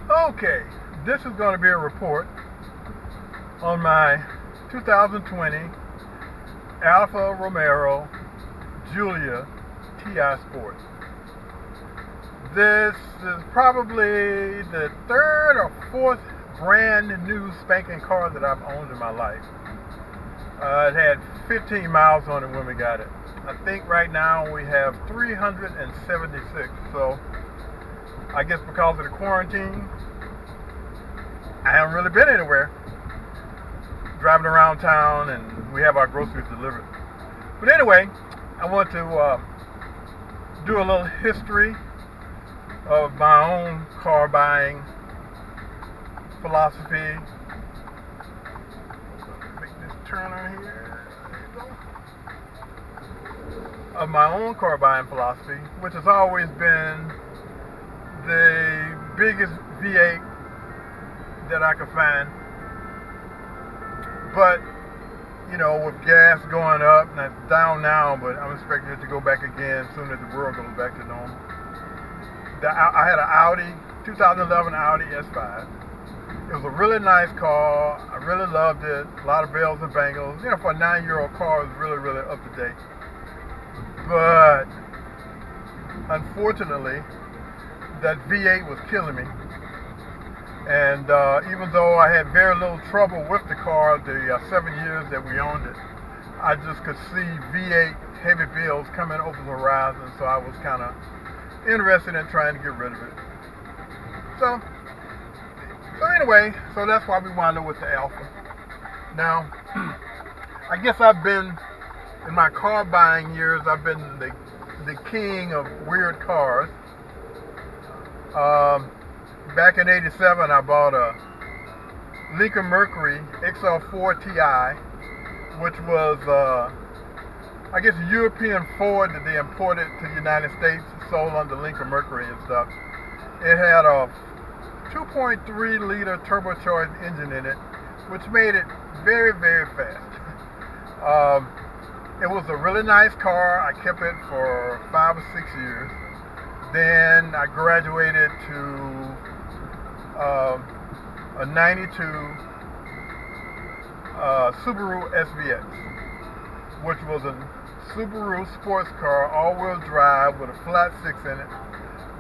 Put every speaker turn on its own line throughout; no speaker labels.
Okay, this is going to be a report on my 2020 Alfa Romeo Giulia TI Sport. This is probably the third or fourth brand new spanking car that I've owned in my life. It had 15 miles on it when we got it. I think right now we have 376. So I guess because of the quarantine, I haven't really been anywhere. Driving around town, and we have our groceries delivered. But anyway, I want to do a little history of my own car buying philosophy. Make this turn on here. There you go. Of my own car buying philosophy, which has always been the biggest V8 that I could find. But, you know, with gas going up, and it's down now, but I'm expecting it to go back again as soon as the world goes back to normal. I had an Audi, 2011 Audi S5. It was a really nice car. I really loved it. A lot of bells and bangles. You know, for a 9-year-old car, it was really, really up to date. But, unfortunately, that V8 was killing me. And even though I had very little trouble with the car the 7 years that we owned it, I just could see V8 heavy bills coming over the horizon, so I was kind of interested in trying to get rid of it. So anyway, so that's why we wound up with the Alfa. Now, I guess I've been, in my car buying years, I've been the king of weird cars. Back in '87, I bought a Lincoln Mercury XL4 Ti, which was, I guess, a European Ford that they imported to the United States, sold under Lincoln Mercury and stuff. It had a 2.3 liter turbocharged engine in it, which made it very, very fast. It was a really nice car. I kept it for 5 or 6 years. Then I graduated to a 92 Subaru SVX, which was a Subaru sports car, all-wheel drive with a flat 6 in it.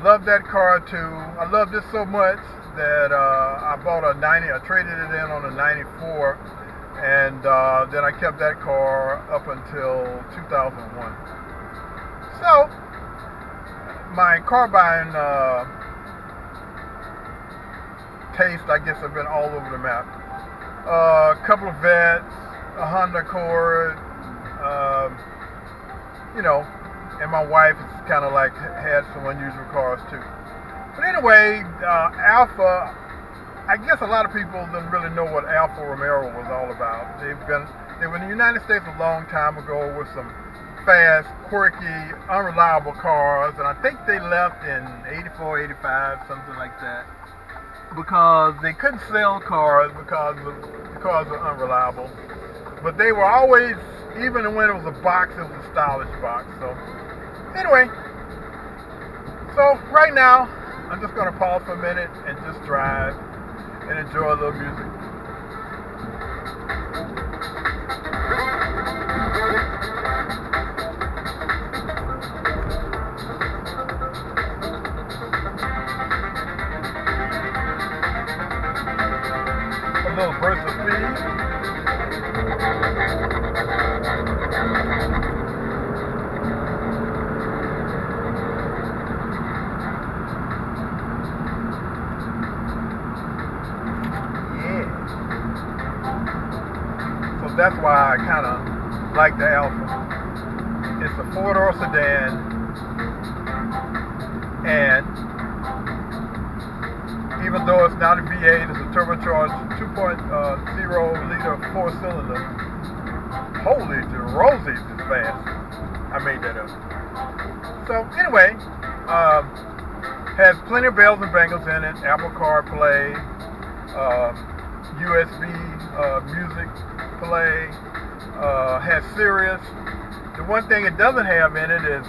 Loved that car too. I loved it so much that I bought a 90. I traded it in on a 94, and then I kept that car up until 2001. So my car buying taste, I guess, have been all over the map. A couple of Vets, a Honda Accord, you know, and my wife has kind of like had some unusual cars too. But anyway, Alfa, I guess a lot of people didn't really know what Alfa Romeo was all about. They were in the United States a long time ago with some fast, quirky, unreliable cars, and I think they left in '84, '85, something like that, because they couldn't sell cars because the cars were unreliable. But they were always, even when it was a box, it was a stylish box. So anyway, so right now I'm just going to pause for a minute and just drive and enjoy a little music. A little burst of speed. So that's why I kind of like the Alfa. It's a 4-door sedan, and even though it's not a V8, it's a turbocharged 2.0 liter 4-cylinder. Holy Rosies is fast. I made that up. So anyway, has plenty of bells and bangles in it. Apple CarPlay, USB music play, has Sirius. The one thing it doesn't have in it is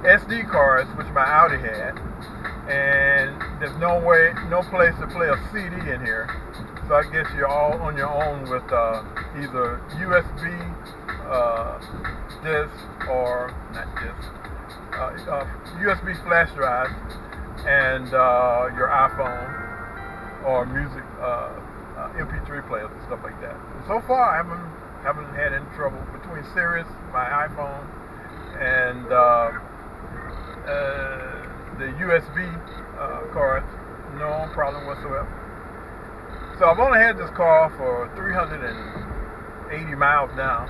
SD cards, which my Audi had, and there's no place to play a CD in here. So I guess you're all on your own with either USB disc or not disc, USB flash drive and your iPhone or music MP3 players and stuff like that. And so far, I haven't had any trouble between Sirius, my iPhone, and the USB cards. No problem whatsoever. So I've only had this car for 380 miles now.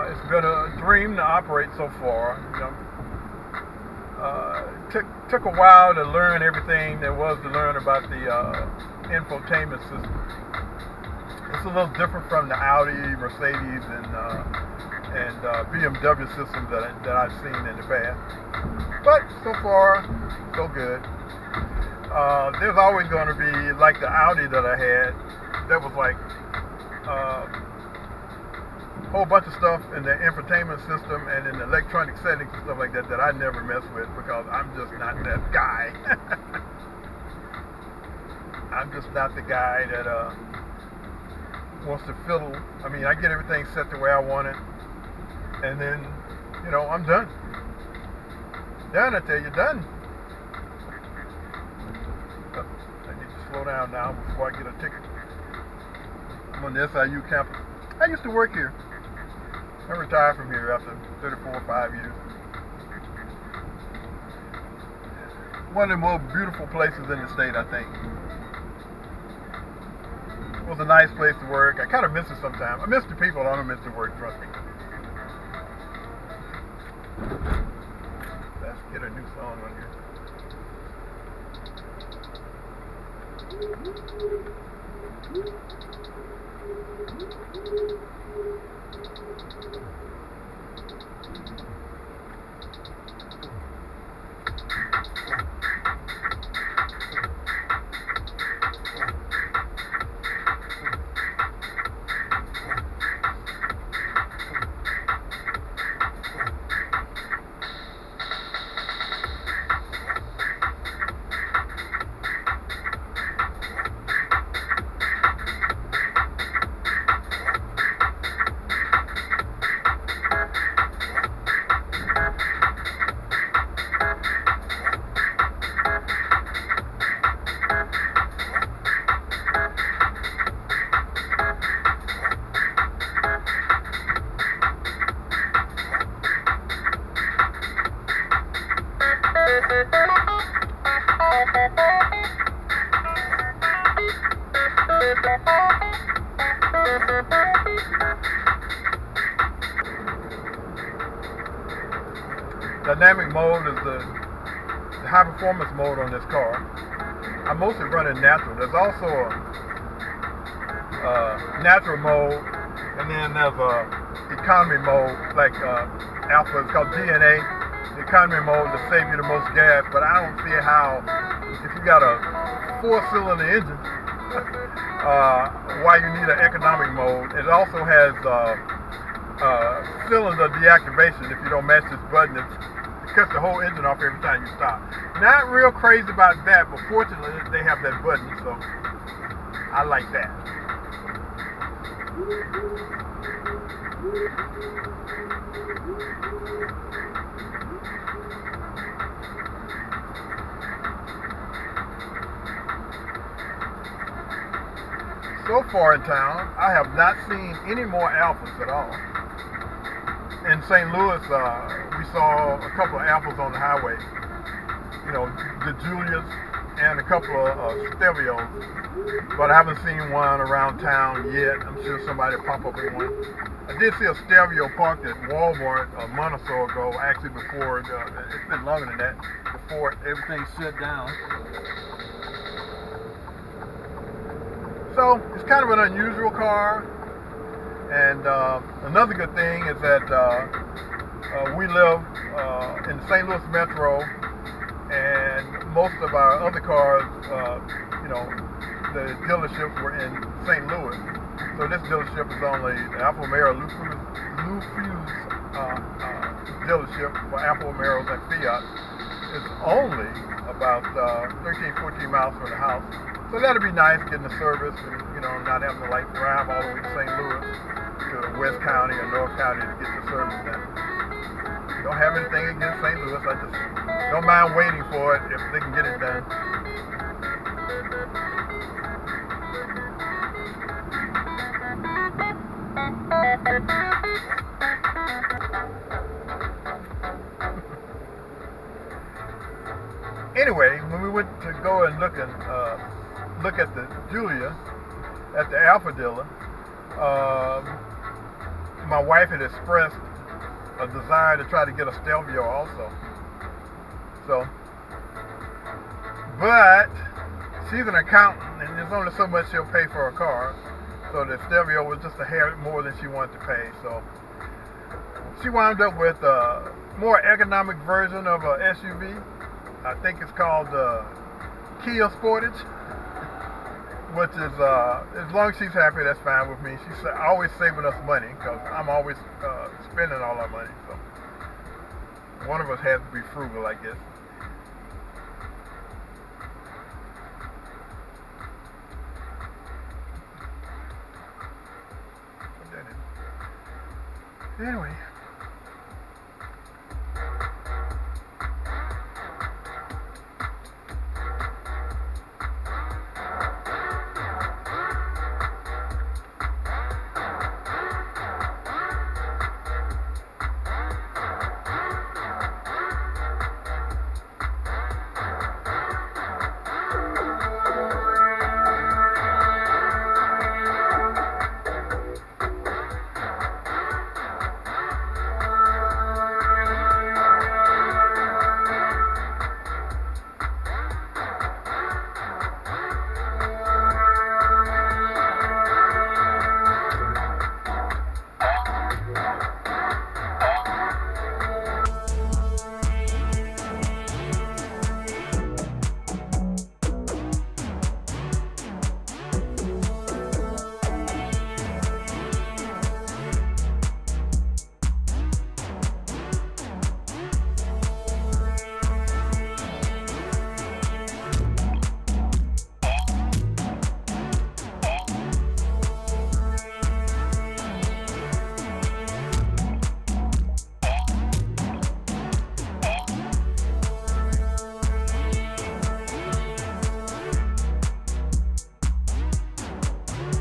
It's been a dream to operate so far. Took a while to learn everything there was to learn about the infotainment system. It's a little different from the Audi, Mercedes, and BMW systems that I've seen in the past. But so far, so good. There's always going to be, like the Audi that I had, that was like a whole bunch of stuff in the infotainment system and in the electronic settings and stuff like that that I never mess with because I'm just not that guy. I'm just not the guy that wants to fiddle. I mean, I get everything set the way I want it, and then, I'm done. Done, I tell you, done. I need to slow down now before I get a ticket. I'm on the SIU campus. I used to work here. I retired from here after 34 or 5 years. One of the more beautiful places in the state, I think. It was a nice place to work. I kind of miss it sometimes. I miss the people. I don't miss the work, trust me. Let's get a new song on here. Dynamic mode is the high performance mode on this car. I mostly run in natural. There's also a natural mode, and then there's a economy mode, like Alfa. It's called DNA. The economy mode to save you the most gas, but I don't see how, if you got a 4-cylinder engine, why you need an economic mode. It also has cylinder deactivation. If you don't match this button, it cuts the whole engine off every time you stop. Not real crazy about that, but fortunately they have that button, so I like that. So far in town, I have not seen any more Alfas at all. In St. Louis, we saw a couple of Alfas on the highway. The Giulias and a couple of Stevios, but I haven't seen one around town yet. I'm sure somebody will pop up with one. I did see a Stevio parked at Walmart a month or so ago, actually before, it's been longer than that, before everything shut down. So, it's kind of an unusual car, and another good thing is that we live in the St. Louis Metro, and most of our other cars, the dealerships were in St. Louis. So this dealership is only the Alfa Romeo dealership for Alfa Romeos and Fiat. It's only about 13, 14 miles from the house. So that'd be nice, getting the service and, not having to like drive all the way to St. Louis to West County or North County to get the service done. Don't have anything against St. Louis. I just don't mind waiting for it if they can get it done. Anyway, when we went to go and look at the Giulia at the Alfa dealer, my wife had expressed a desire to try to get a Stelvio also. So, but she's an accountant, and there's only so much she'll pay for a car. So the Stelvio was just a hair more than she wanted to pay. So she wound up with a more economic version of a SUV. I think it's called Kia Sportage, which is, as long as she's happy, that's fine with me. She's always saving us money because I'm always spending all our money. So one of us has to be frugal, I guess. Anyway.